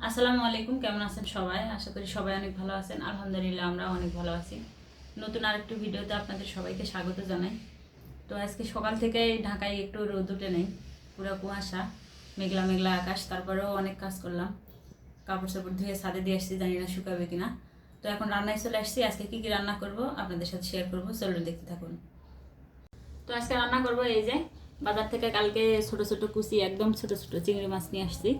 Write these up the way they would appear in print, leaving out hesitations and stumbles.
আসসালামু আলাইকুম, কেমন আছেন সবাই? আশা করি সবাই অনেক ভালো আছেন। আলহামদুলিল্লাহ আমরা অনেক ভালো আছি। নতুন আরেকটু ভিডিওতে আপনাদের সবাইকে স্বাগত জানাই। তো আজকে সকাল থেকে ঢাকায় একটু রোদ উঠে নেই, পুরো কুয়াশা, মেঘলা মেঘলা আকাশ। তারপরেও অনেক কাজ করলাম, কাপড় চাপড় ধুয়ে ছাদে দিয়ে আসছি, জানি না শুকাবে কিনা। তো এখন রান্নায় চলে আসছি। আজকে কী কী রান্না করব আপনাদের সাথে শেয়ার করবো, চলুন দেখতে থাকুন। তো আজকে রান্না করব এই যে বাজার থেকে কালকে ছোট ছোট কুচি, একদম ছোট ছোট চিংড়ি মাছ নিয়ে আসছি।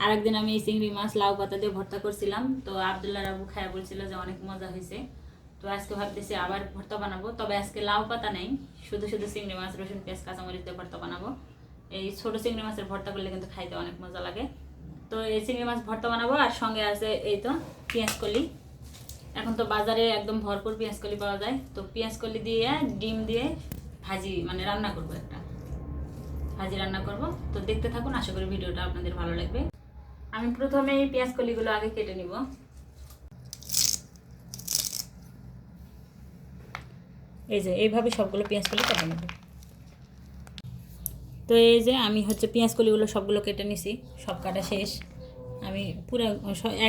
আর একদিন আমি এই চিংড়ি মাছ লাউ পাতা দিয়ে ভর্তা করছিলাম, তো আবদুল্লাহ রাবু খায়া বলছিল যে অনেক মজা হয়েছে। তো আজকে ভাবতেছি আবার ভর্তা বানাবো, তবে আজকে লাউ পাতা নেই, শুধু শুধু চিংড়ি মাছ, রসুন পেঁয়াজ কাঁচামরিচ দিয়ে ভর্তা বানাবো। এই ছোট চিংড়ি মাছের ভর্তা করলে কিন্তু খাইতে অনেক মজা লাগে। তো এই চিংড়ি মাছ ভর্তা বানাবো, আর সঙ্গে আছে এই তো পেঁয়াজ কলি। এখন তো বাজারে একদম ভরপুর পেঁয়াজ কলি পাওয়া যায়, তো পেঁয়াজ কলি দিয়ে ডিম দিয়ে ভাজি মানে রান্না করব, একটা ভাজি রান্না করব। তো দেখতে থাকুন, আশা করি ভিডিওটা আপনাদের ভালো লাগবে। আমি প্রথমে এই পেঁয়াজ কলিগুলো আগে কেটে নিব। এই যে এইভাবে সবগুলো পেঁয়াজ কলি কেটে নেব। তো এই যে আমি পেঁয়াজ কলিগুলো সবগুলো কেটে নিছি, সব কাটা শেষ। আমি পুরো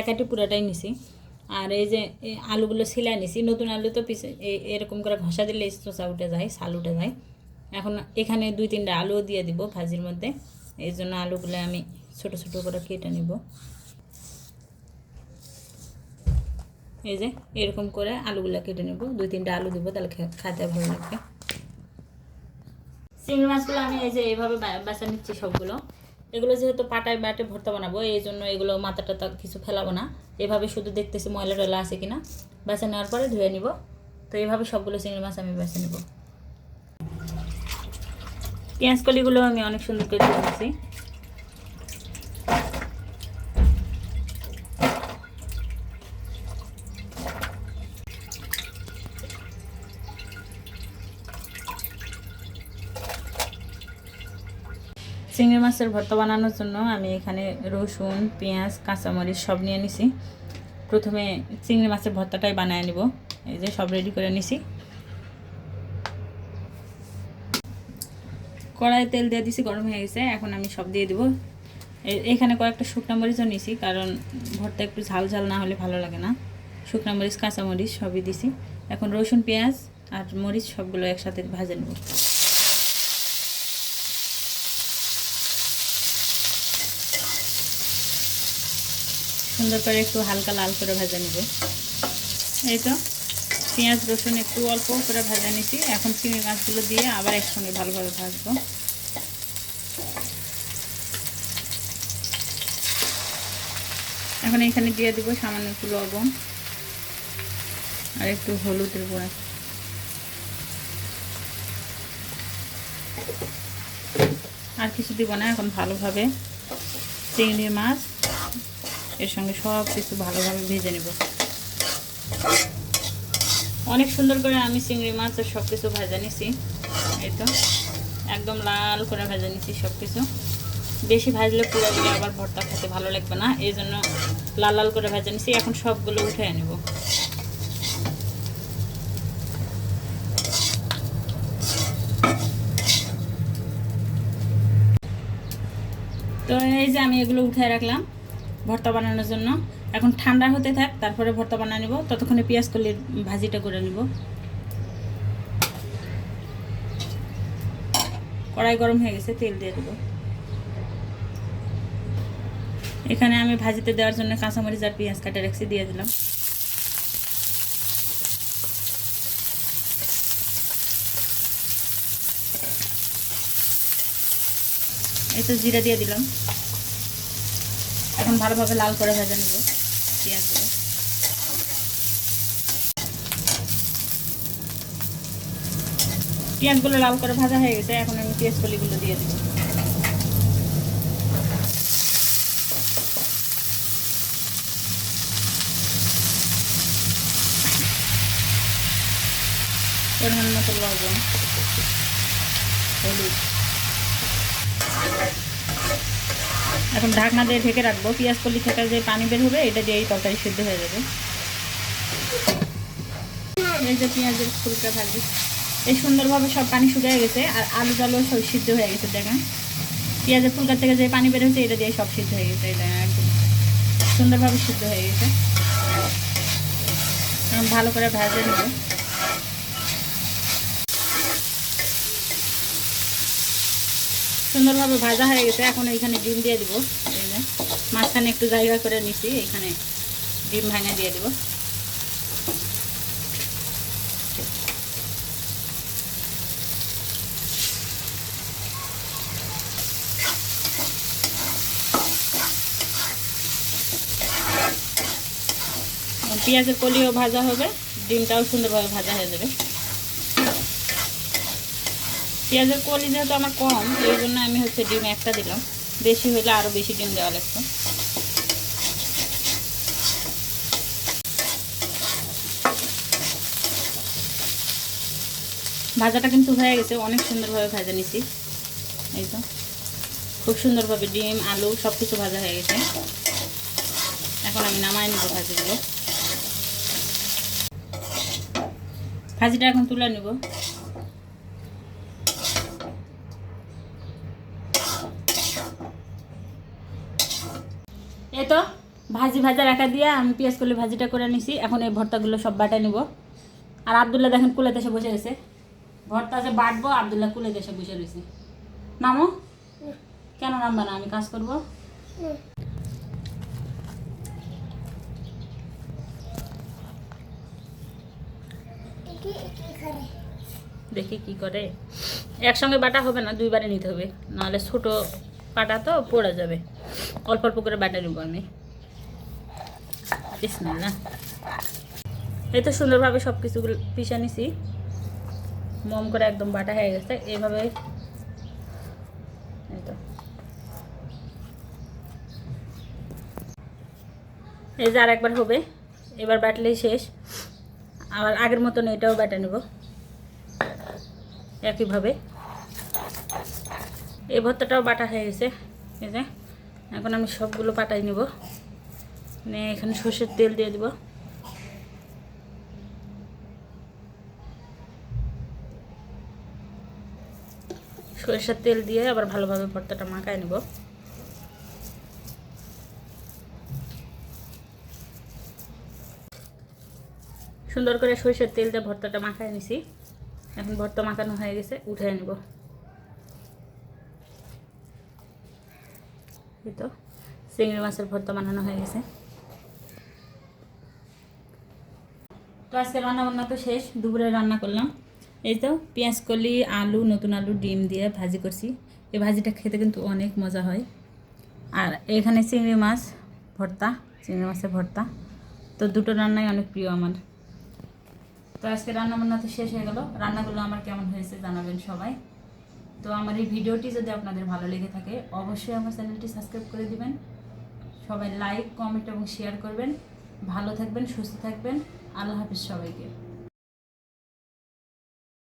এক আটি পুরাটাই নিছি। আর এই যে আলুগুলো ছিলাই নিছি। নতুন আলু তো পিছে এরকম করে ঘষা দিলে চোচা উঠে যায়, ছাল উঠে যায়। এখন এখানে 2-3টা আলুও দিয়ে দিব ভাজির মধ্যে, এই জন্য আলুগুলো আমি ছোট ছোট করে কেটে নিব। এই যে এরকম করে আলুগুলো কেটে নেব, 2-3টা আলু দিব, তাহলে খেতে ভালো লাগবে। চিংড়ি মাছগুলো আমি এই যে এইভাবে বাছা নিচ্ছি সবগুলো। এগুলো যেহেতু পাটায় বাটে ভর্তা বানাবো, এই জন্য এগুলো মাথা টাথা কিছু ফেলাবো না। এভাবে শুধু দেখতেছি ময়লা টয়লা আছে কিনা, বাছা নেওয়ার পরে ধুয়ে নিব। তো এইভাবে সবগুলো চিংড়ি মাছ আমি বেছে নেব। পেঁয়াজ কলিগুলো আমি অনেক সুন্দর করে ধুয়ে নিচ্ছি। চিংড়ি মাছের ভর্তা বানানোর জন্য আমি এখানে রসুন, পেঁয়াজ, কাঁচামরিচ সব নিয়ে নিছি। প্রথমে চিংড়ি মাছের ভর্তাটাই বানিয়ে নিব। এই যে সব রেডি করে নিছি। কড়াইয়ে তেল দিয়ে দিছি, গরম হয়ে গেছে। এখন আমি সব দিয়ে দিব। এখানে কয়েকটা শুকনো মরিচও নিছি, কারণ ভর্তা একটু ঝাল ঝাল না হলে ভালো লাগে না। শুকনো মরিচ, কাঁচামরিচ সবই দিছি। এখন রসুন, পেঁয়াজ আর মরিচ সবগুলো একসাথে ভাজে নেব। সুন্দর করে একটু হালকা লাল করে ভাজা নিব। এই তো পেঁয়াজ রসুন একটু অল্প করে ভাজা নিছি। এখন চিংড়ি মাছগুলো দিয়ে আবার একসঙ্গে ভালোভাবে ভাজবো। এখন এখানে দিয়ে দিব সামান্য একটু লবণ আর একটু হলুদের গুঁড়া। আর কিছু দিব না। এখন ভালোভাবে চিংড়ি মাছ এর সঙ্গে সব কিছু ভালোভাবে ভেজে নেব। অনেক সুন্দর করে আমি চিংড়ি মাছের সব কিছু ভাজা নিছি। এই তো একদম লাল করে ভাজা নিছি সব কিছু। বেশি ভাজলে পুরো দিলে আবার ভর্তা খেতে ভালো লাগবে না, এই জন্য লাল লাল করে ভাজা নিছি। এখন সবগুলো উঠে নেব। তো এই যে আমি এগুলো উঠে রাখলাম ভর্তা বানানোর জন্য। এখন ঠান্ডা হতে থাক, তারপরে ভর্তা বানিয়ে নেব। ততক্ষণে পেঁয়াজ কলির ভাজিটা করে নেব। কড়াই গরম হয়ে গেছে, তেল দিয়ে দেবো। এখানে আমি ভাজিতে দেওয়ার জন্য কাঁচামরিচ আর পেঁয়াজ কাটে রাখছি, দিয়ে দিলাম। এই তো জিরা দিয়ে দিলাম। এখন ভালোভাবে লাল করে ভাজা নেব পেঁয়াজগুলো। পেঁয়াজগুলো লাল করে ভাজা হয়ে গেছে। এখন আমি পেঁয়াজ কলিগুলো দিয়ে দেব। পরিমাণ মতো লবণ, হলুদ। এখন ঢাকনা দিয়ে ঢেকে রাখবো। পেঁয়াজ কলি থেকে যে পানি বের হবে, এটা দিয়েই তরকারি সিদ্ধ হয়ে যাবে। এই যে পেঁয়াজের ফুলটা ভাজি, এই সুন্দরভাবে সব পানি শুকিয়ে গেছে, আর আলু টালু সব সিদ্ধ হয়ে গেছে। দেখেন পেঁয়াজের ফুলকার থেকে যে পানি বের হয়েছে, এটা দিয়ে সব সিদ্ধ হয়ে গেছে। এটা একদম সুন্দরভাবে সিদ্ধ হয়ে গেছে। ভালো করে ভেজে নেব। সুন্দরভাবে ভাজা হয়ে গেছে। এখন এইখানে ডিম দিয়ে দিব। এই যে মাঝখানে একটু জায়গা করে নিচ্ছি, এইখানে ডিম ভাঙা দিয়ে দিব। পেঁয়াজের কলিও ভাজা হবে, ডিমটাও সুন্দরভাবে ভাজা হয়ে যাবে। পেঁয়াজের কলি যেহেতু আমার কম, এই জন্য আমি ডিম একটা দিলাম, বেশি হলে আরও বেশি ডিম দেওয়া লাগতো। ভাজাটা কিন্তু হয়ে গেছে, অনেক সুন্দরভাবে ভাজা নিছি। এই তো খুব সুন্দরভাবে ডিম আলু সব কিছু ভাজা হয়ে গেছে। এখন আমি নামাই নেব ভাজিগুলো। ভাজিটা এখন তুলে নেব। এই তো ভাজি ভাজা রাখা দিয়ে আমি পেঁয়াজ কলি ভাজিটা করে নিছি। এখন এই ভর্তাগুলো সব বাটা নেব। আর আব্দুল্লাহ দেখেন কুলে দেশে বসে গেছে, ভর্তা যে বাটবো আব্দুল্লাহ কুলে দেশে বসে রয়েছে। নামো। কেন নামবা না? আমি কাজ করবো। দেখি কি করে। একসঙ্গে বাটা হবে না, দুইবারে নিতে হবে, নাহলে ছোট পাটা তো পড়ে যাবে। অল্প অল্প করে বাটা নেব আমি। বিসমিল্লাহ। এই তো সুন্দরভাবে সব কিছুগুলো পিষে নিছি, মম করে একদম বাটা হয়ে গেছে। এইভাবে এই তো এই যে আর একবার হবে, এবার বাটলেই শেষ। আবার আগের মতন এটাও বাটা নেব একইভাবে। এই ভর্তাটাও বাটা হয়ে গেছে। এই যে এখন আমি সবগুলো পাটাই নেব, এখানে সর্ষের তেল দিয়ে দেব। সরিষার তেল দিয়ে আবার ভালোভাবে ভর্তাটা মাখায় নেব। সুন্দর করে সরিষার তেল দিয়ে ভর্তাটা মাখায় নিছি। এখন ভর্তা মাখানো হয়ে গেছে, উঠে নেব। এই তো চিংড়ি মাছের ভর্তা বানানো হয়ে গেছে। তো আজকে রান্না বান্না তো শেষ, দুপুরে রান্না করলাম। এই তো পেঁয়াজ কলি আলু, নতুন আলু, ডিম দিয়ে ভাজি করছি। এই ভাজিটা খেতে কিন্তু অনেক মজা হয়। আর এখানে চিংড়ি মাছ ভর্তা, চিংড়ি মাছের ভর্তা। তো দুটো রান্নাই অনেক প্রিয় আমার। তো আজকে রান্না বান্না তো শেষ হয়ে গেল। রান্নাগুলো আমার কেমন হয়েছে জানাবেন সবাই। তো আমার এই ভিডিওটি যদি আপনাদের ভালো লেগে থাকে অবশ্যই আমার চ্যানেলটি সাবস্ক্রাইব করে দিবেন। সবাই লাইক, কমেন্ট এবং শেয়ার করবেন। ভালো থাকবেন, সুস্থ থাকবেন। আল্লাহ হাফিজ সবাইকে।